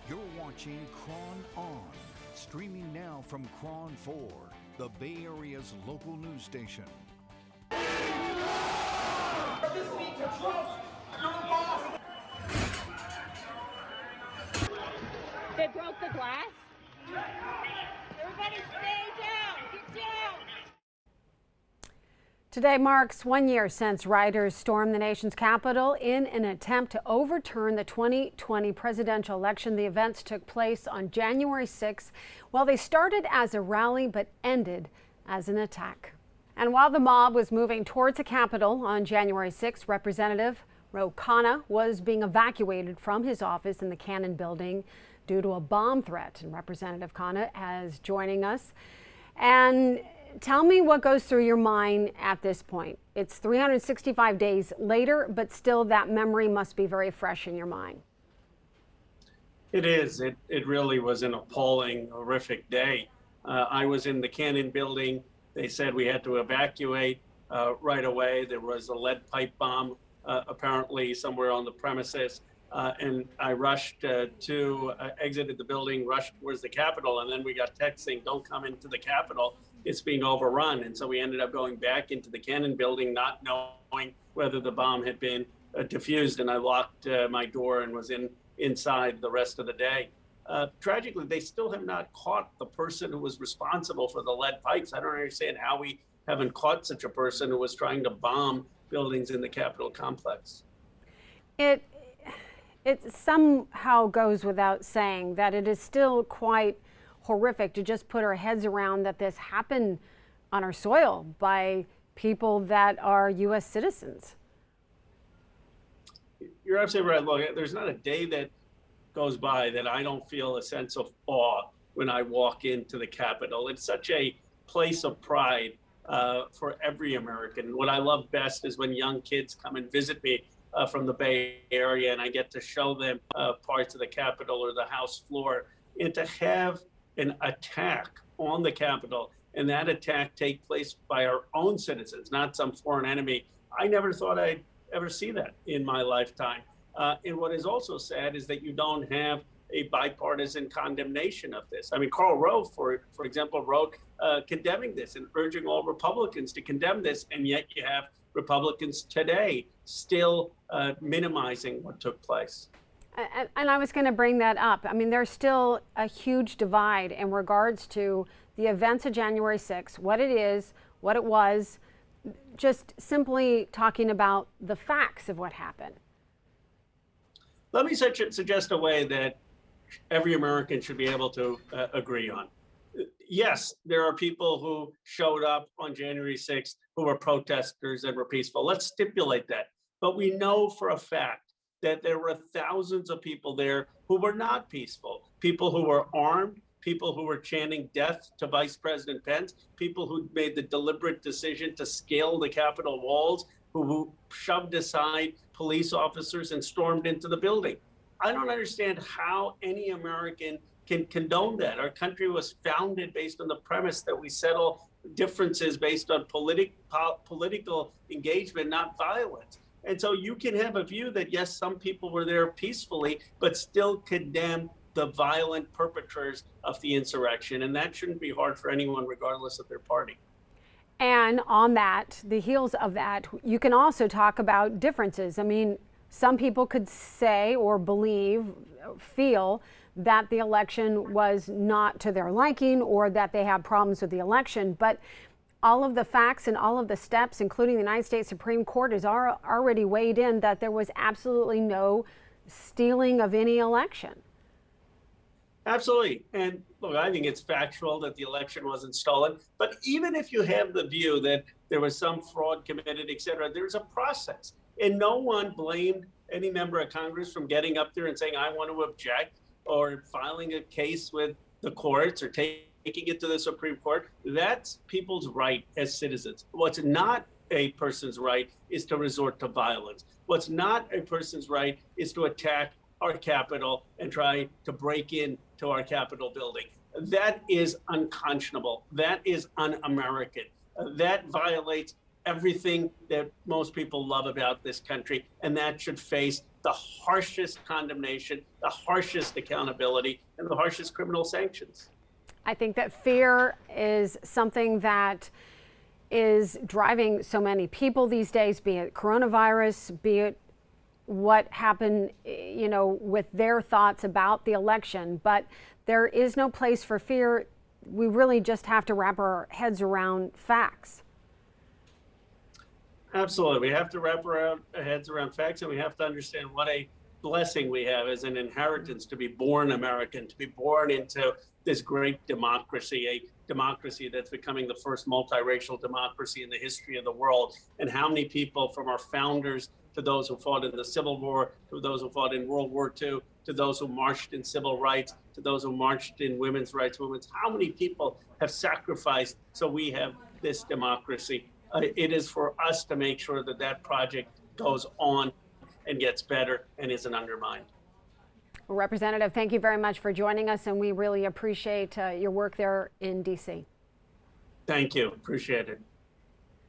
You're watching Cron On, streaming now from Cron 4, the Bay Area's local news station. They broke the glass? Everybody stay down! Get down! Today marks 1 year since rioters stormed the nation's capital in an attempt to overturn the 2020 presidential election. The events took place on January 6th. Well, they started as a rally but ended as an attack. And while the mob was moving towards the Capitol on January 6th, Representative Khanna was being evacuated from his office in the Cannon building due to a bomb threat. And Representative Khanna is joining us. And tell me what goes through your mind at this point. It's 365 days later, but still that memory must be very fresh in your mind. It is. It really was an appalling, horrific day. I was in the Cannon building. They said we had to evacuate right away. There was a lead pipe bomb apparently somewhere on the premises. And I rushed exited the building, rushed towards the Capitol, and then we got text saying, don't come into the Capitol, it's being overrun. And so we ended up going back into the Cannon building, not knowing whether the bomb had been defused, and I locked my door and was inside the rest of the day. Tragically, they still have not caught the person who was responsible for the lead pipes. I don't understand how we haven't caught such a person who was trying to bomb buildings in the Capitol complex. It somehow goes without saying that it is still quite horrific to just put our heads around that this happened on our soil by people that are U.S. citizens. You're absolutely right. Look, there's not a day that goes by that I don't feel a sense of awe when I walk into the Capitol. It's such a place of pride for every American. What I love best is when young kids come and visit me from the Bay Area, and I get to show them parts of the Capitol or the House floor. And to have an attack on the Capitol, and that attack take place by our own citizens, not some foreign enemy, I never thought I'd ever see that in my lifetime. And what is also sad is that you don't have a bipartisan condemnation of this. I mean, Karl Rove, for example, wrote condemning this and urging all Republicans to condemn this, and yet you have Republicans today still minimizing what took place. And I was going to bring that up. I mean, there's still a huge divide in regards to the events of January 6th, what it is, what it was, just simply talking about the facts of what happened. Let me suggest a way that every American should be able to agree on. Yes, there are people who showed up on January 6th who were protesters and were peaceful. Let's stipulate that. But we know for a fact that there were thousands of people there who were not peaceful, people who were armed, people who were chanting death to Vice President Pence, people who made the deliberate decision to scale the Capitol walls, who shoved aside police officers and stormed into the building. I don't understand how any American can condone that. Our country was founded based on the premise that we settle differences based on political engagement, not violence. And so you can have a view that, yes, some people were there peacefully, but still condemn the violent perpetrators of the insurrection. And that shouldn't be hard for anyone, regardless of their party. And on that, the heels of that, you can also talk about differences. I mean, some people could say or feel that the election was not to their liking or that they have problems with the election. But all of the facts and all of the steps, including the United States Supreme Court, has already weighed in that there was absolutely no stealing of any election. Absolutely. And look, I think it's factual that the election wasn't stolen. But even if you have the view that there was some fraud committed, et cetera, there's a process. And no one blamed any member of Congress from getting up there and saying, I want to object, or filing a case with the courts or taking it to the Supreme Court. That's people's right as citizens. What's not a person's right is to resort to violence. What's not a person's right is to attack our Capitol and try to break into our Capitol building. That is unconscionable. That is un-American. That violates everything that most people love about this country, and that should face the harshest condemnation, the harshest accountability, and the harshest criminal sanctions. I think that fear is something that is driving so many people these days, be it coronavirus, be it what happened, with their thoughts about the election. But there is no place for fear. We really just have to wrap our heads around facts. Absolutely. We have to wrap our heads around facts, and we have to understand what a blessing we have as an inheritance to be born American, to be born into this great democracy, a democracy that's becoming the first multiracial democracy in the history of the world. And how many people, from our founders to those who fought in the Civil War, to those who fought in World War II, to those who marched in civil rights, to those who marched in women's rights movements, how many people have sacrificed so we have this democracy? It is for us to make sure that that project goes on and gets better and isn't undermined. Well, Representative, thank you very much for joining us, and we really appreciate your work there in D.C. Thank you. Appreciate it.